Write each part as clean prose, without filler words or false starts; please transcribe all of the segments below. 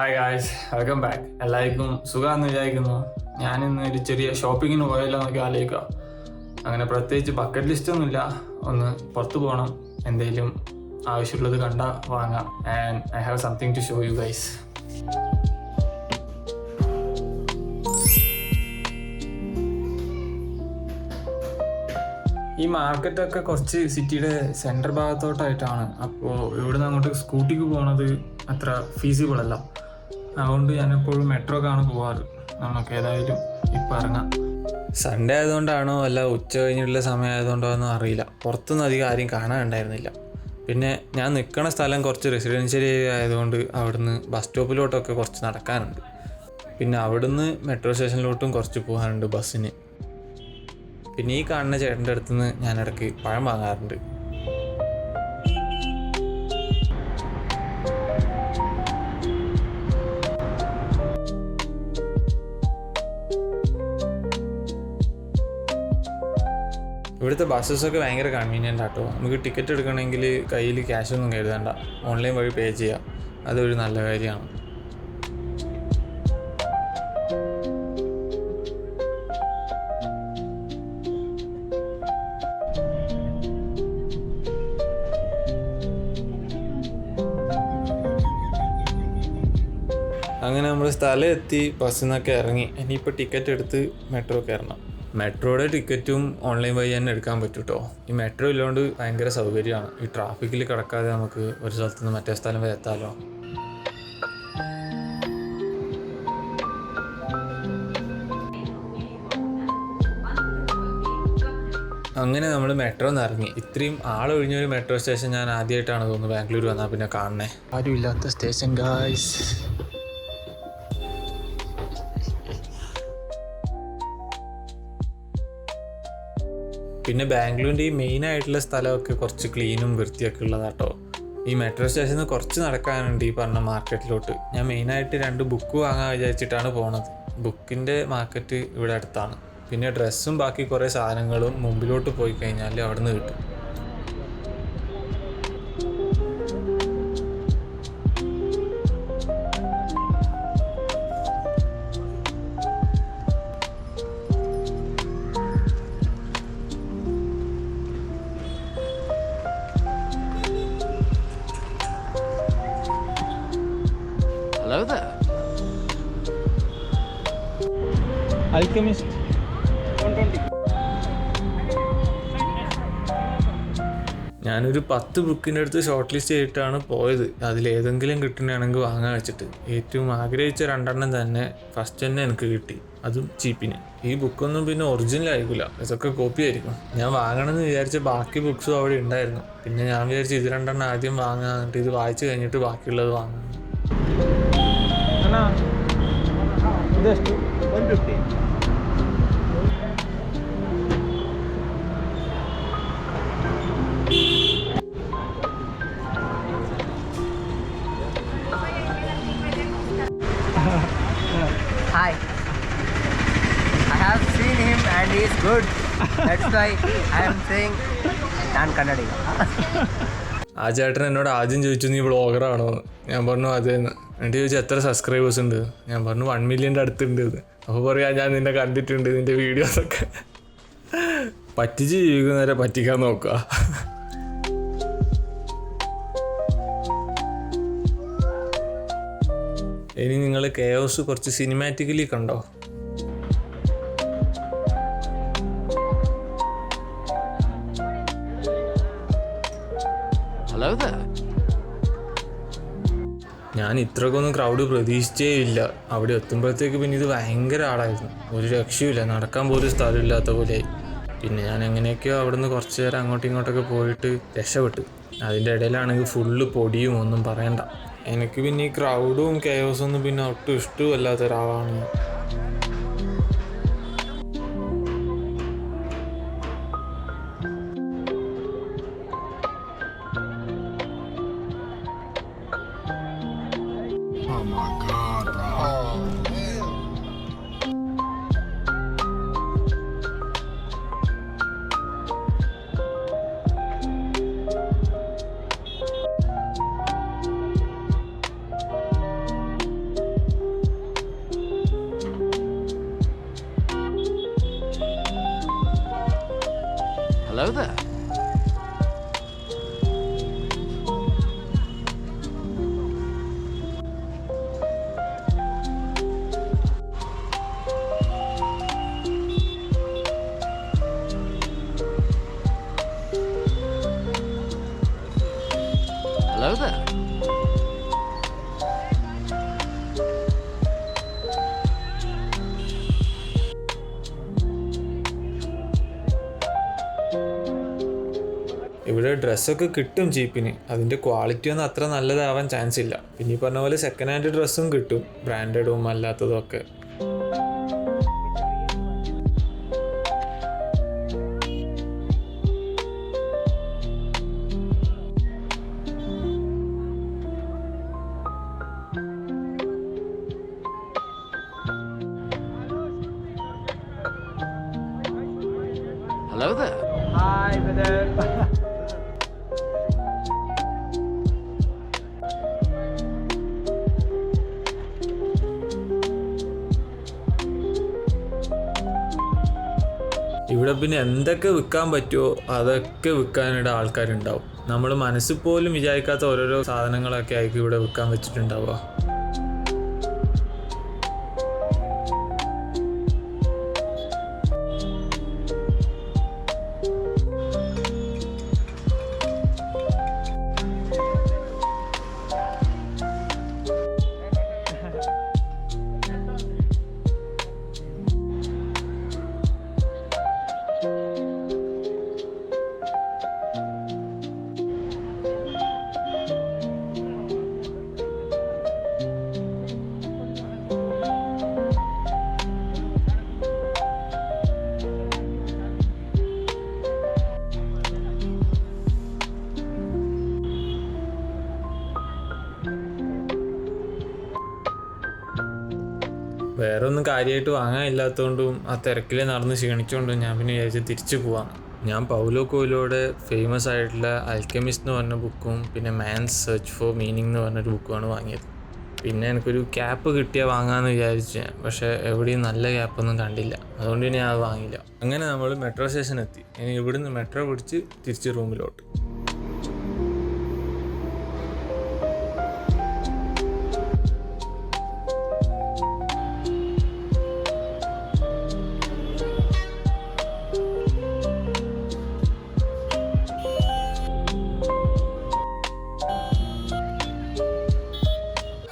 Hi guys, welcome back. എല്ലാവർക്കും സുഖമാണെന്ന് വിചാരിക്കുന്നു. ഞാനിന്ന് ഒരു ചെറിയ ഷോപ്പിങ്ങിന് പോയല്ലോ എന്നൊക്കെ ആലോചിക്കുക. അങ്ങനെ പ്രത്യേകിച്ച് ബക്കറ്റ് ലിസ്റ്റ് ഒന്നുമില്ല. ഒന്ന് പുറത്ത് പോകണം, എന്തെങ്കിലും ആവശ്യമുള്ളത് കണ്ടാൽ വാങ്ങാം. And I have something to show you guys. ഈ മാർക്കറ്റൊക്കെ കുറച്ച് സിറ്റിയുടെ സെൻട്രൽ ഭാഗത്തോട്ടായിട്ടാണ്. അപ്പോൾ ഇവിടുന്ന് അങ്ങോട്ട് സ്കൂട്ടിക്ക് പോകുന്നത് അത്ര ഫീസിബിൾ അല്ല. അതുകൊണ്ട് ഞാനെപ്പോഴും മെട്രോക്കാണ് പോവാറ്. നമുക്ക് ഏതായാലും ഇപ്പം ഇറങ്ങാം. സൺഡേ ആയതുകൊണ്ടാണോ അല്ല ഉച്ച കഴിഞ്ഞിട്ടുള്ള സമയം ആയതുകൊണ്ടോ ഒന്നും അറിയില്ല. പുറത്തൊന്നും അധികം ആരും കാണാനുണ്ടായിരുന്നില്ല. പിന്നെ ഞാൻ നിൽക്കുന്ന സ്ഥലം കുറച്ച് റെസിഡൻഷ്യൽ ഏരിയ ആയതുകൊണ്ട് അവിടുന്ന് ബസ് സ്റ്റോപ്പിലോട്ടൊക്കെ കുറച്ച് നടക്കാനുണ്ട്. പിന്നെ അവിടുന്ന് മെട്രോ സ്റ്റേഷനിലോട്ടും കുറച്ച് പോകാനുണ്ട് ബസ്സിന്. പിന്നെ ഈ കാണുന്ന ചേട്ടൻ്റെ അടുത്ത് നിന്ന് ഞാൻ ഇടയ്ക്ക് പഴം വാങ്ങാറുണ്ട്. ഇവിടുത്തെ ബസ്സസൊക്കെ ഭയങ്കര കൺവീനിയൻ്റ് ആട്ടോ. നമുക്ക് ടിക്കറ്റ് എടുക്കണമെങ്കിൽ കയ്യിൽ ക്യാഷൊന്നും കരുതണ്ട, ഓൺലൈൻ വഴി പേ ചെയ്യാം. അതൊരു നല്ല കാര്യമാണ്. അങ്ങനെ നമ്മൾ സ്ഥലം എത്തി, ബസ്സിൽ നിന്നൊക്കെ ഇറങ്ങി. ഇനിയിപ്പോൾ ടിക്കറ്റ് എടുത്ത് മെട്രോ കയറണം. മെട്രോയുടെ ടിക്കറ്റും ഓൺലൈൻ വഴി തന്നെ എടുക്കാൻ പറ്റും കേട്ടോ. ഈ മെട്രോ ഇല്ലാണ്ട് ഭയങ്കര സൗകര്യമാണ്. ഈ ട്രാഫിക്കിൽ കിടക്കാതെ നമുക്ക് ഒരു സ്ഥലത്ത് നിന്ന് മറ്റേ സ്ഥലം വരെ എത്താമല്ലോ. അങ്ങനെ നമ്മൾ മെട്രോ നിന്ന് ഇറങ്ങി. ഇത്രയും ആളൊഴിഞ്ഞൊരു മെട്രോ സ്റ്റേഷൻ ഞാൻ ആദ്യമായിട്ടാണ് തോന്നുന്നു ബാംഗ്ലൂർ വന്നാൽ പിന്നെ കാണണേ. ആരുമില്ലാത്ത സ്റ്റേഷൻ ഗായ്സ്. പിന്നെ ബാംഗ്ലൂരിൻ്റെ ഈ മെയിൻ ആയിട്ടുള്ള സ്ഥലമൊക്കെ കുറച്ച് ക്ലീനും വൃത്തിയൊക്കെ ഉള്ളതാട്ടോ. ഈ മെട്രോ സ്റ്റേഷനിൽ കുറച്ച് നടക്കാനുണ്ട് ഈ പറഞ്ഞ മാർക്കറ്റിലോട്ട്. ഞാൻ മെയിനായിട്ട് 2 ബുക്ക് വാങ്ങാൻ വിചാരിച്ചിട്ടാണ് പോണത്. ബുക്കിൻ്റെ മാർക്കറ്റ് ഇവിടെ അടുത്താണ്. പിന്നെ ഡ്രസ്സും ബാക്കി കുറേ സാധനങ്ങളും മുമ്പിലോട്ട് പോയി കഴിഞ്ഞാൽ അവിടെ നിന്ന് കിട്ടും. Hello there. Alchemist 120. ഞാനൊരു 10 ബുക്കിൻ്റെ അടുത്ത് ഷോർട്ട് ലിസ്റ്റ് ചെയ്തിട്ടാണ് പോയത്. അതിലേതെങ്കിലും കിട്ടുന്നതാണെങ്കിൽ വാങ്ങാൻ വെച്ചിട്ട്. ഏറ്റവും ആഗ്രഹിച്ച 2 തന്നെ ഫസ്റ്റ് തന്നെ എനിക്ക് കിട്ടി, അതും ചീപ്പിന്. ഈ ബുക്കൊന്നും പിന്നെ ഒറിജിനൽ ആയിരിക്കില്ല, ഇതൊക്കെ കോപ്പി ആയിരിക്കും. ഞാൻ വാങ്ങണമെന്ന് വിചാരിച്ച ബാക്കി ബുക്സും അവിടെ ഉണ്ടായിരുന്നു. പിന്നെ ഞാൻ വിചാരിച്ചു ഇത് 2 ആദ്യം വാങ്ങാൻ, എന്നിട്ട് ഇത് വായിച്ച് കഴിഞ്ഞിട്ട് ബാക്കിയുള്ളത് വാങ്ങാം. Just 150. Hi. I have seen him and he is good. That's why I am saying ഞാൻ കന്നഡിക. ആ ചേട്ടൻ എന്നോട് ആദ്യം ചോദിച്ചു നീ വ്ളോഗറാണോ? ഞാൻ പറഞ്ഞു അതേന്ന്. എന്നിട്ട് ചോദിച്ചു എത്ര സബ്സ്ക്രൈബേഴ്സ് ഉണ്ട്? ഞാൻ പറഞ്ഞു 1 മില്യൻ്റെ അടുത്തുണ്ട്. അപ്പോൾ പറയാ ഞാൻ നിന്നെ കണ്ടിട്ടുണ്ട്, നിൻ്റെ വീഡിയോസൊക്കെ. പറ്റിച്ച് ജീവിക്കുന്നവരെ പറ്റിക്കാൻ നോക്കുക. ഇനി നിങ്ങൾ കെയോസ് കുറച്ച് സിനിമാറ്റിക്കലി കണ്ടോ? Hello there. ഞാൻ ഇത്രക്കൊന്നും ക്രൗഡ് പ്രതീക്ഷിച്ചേ ഇല്ല. അവിടെ എത്തുമ്പോഴത്തേക്ക് പിന്നെ ഇത് ഭയങ്കര ആളായിരുന്നു. ഒരു രക്ഷയുമില്ല, നടക്കാൻ പോലും സ്ഥലമില്ലാത്ത പോലെയായി. പിന്നെ ഞാൻ എങ്ങനെയൊക്കെയോ അവിടുന്ന് കുറച്ച് നേരം അങ്ങോട്ടും ഇങ്ങോട്ടൊക്കെ പോയിട്ട് രക്ഷപ്പെട്ടു. അതിൻ്റെ ഇടയിലാണെങ്കിൽ ഫുള്ള് പൊടിയും, ഒന്നും പറയണ്ട. എനിക്ക് പിന്നെ ഈ ക്രൗഡും കെയോസൊന്നും പിന്നെ ഒട്ടും ഇഷ്ടവും അല്ലാത്ത ഒരാളാണ്. Oh my God, bro. Hello there. Hello there. ഇവിടെ ഡ്രസ്സൊക്കെ കിട്ടും ചീപ്പിന്. അതിൻ്റെ ക്വാളിറ്റി ഒന്നും അത്ര നല്ലതാവാൻ ചാൻസ് ഇല്ല. പിന്നെ ഈ പറഞ്ഞ പോലെ സെക്കൻഡ് ഹാൻഡ് ഡ്രസ്സും കിട്ടും, ബ്രാൻഡഡും അല്ലാത്തതും ഒക്കെ. Hello there. Hi, brother. ഇവിടെ പിന്നെ എന്തൊക്കെ വിൽക്കാൻ പറ്റുമോ അതൊക്കെ വിൽക്കാനിവിടെ ആൾക്കാരുണ്ടാവും. നമ്മൾ മനസ്സിൽ പോലും വിചാരിക്കാത്ത ഓരോരോ സാധനങ്ങളൊക്കെ ആയിരിക്കും ഇവിടെ വിൽക്കാൻ വെച്ചിട്ടുണ്ടാവുക. വേറെ ഒന്നും കാര്യമായിട്ട് വാങ്ങാനില്ലാത്തതുകൊണ്ടും ആ തിരക്കിൽ നടന്ന് ക്ഷീണിച്ചുകൊണ്ടും ഞാൻ പിന്നെ വിചാരിച്ച് തിരിച്ചു പോവാം. ഞാൻ പൗലോ കൊയ്ലോയുടെ ഫേമസ് ആയിട്ടുള്ള അൽക്കെമിസ്റ്റ് എന്ന് പറഞ്ഞ ബുക്കും പിന്നെ മാൻസ് സെർച്ച് ഫോർ മീനിങ് എന്ന് പറഞ്ഞൊരു ബുക്കുമാണ് വാങ്ങിയത്. പിന്നെ എനിക്കൊരു ക്യാപ്പ് കിട്ടിയാൽ വാങ്ങാമെന്ന് വിചാരിച്ചു, പക്ഷേ എവിടെയും നല്ല ക്യാപ്പൊന്നും കണ്ടില്ല. അതുകൊണ്ട് ഞാൻ അത് വാങ്ങിയില്ല. അങ്ങനെ നമ്മൾ മെട്രോ സ്റ്റേഷൻ എത്തി. ഇനി ഇവിടുന്ന് മെട്രോ പിടിച്ച് തിരിച്ച് റൂമിലോട്ട്.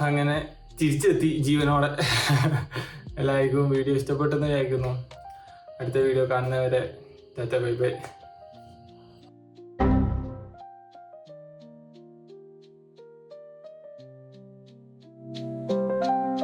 അങ്ങനെ തിരിച്ചെത്തി ജീവനോടെ. എല്ലാവർക്കും വീഡിയോ ഇഷ്ടപ്പെട്ടെന്ന് വിചാരിക്കുന്നു. അടുത്ത വീഡിയോ കാണുന്നവരെ ബൈ ബൈ.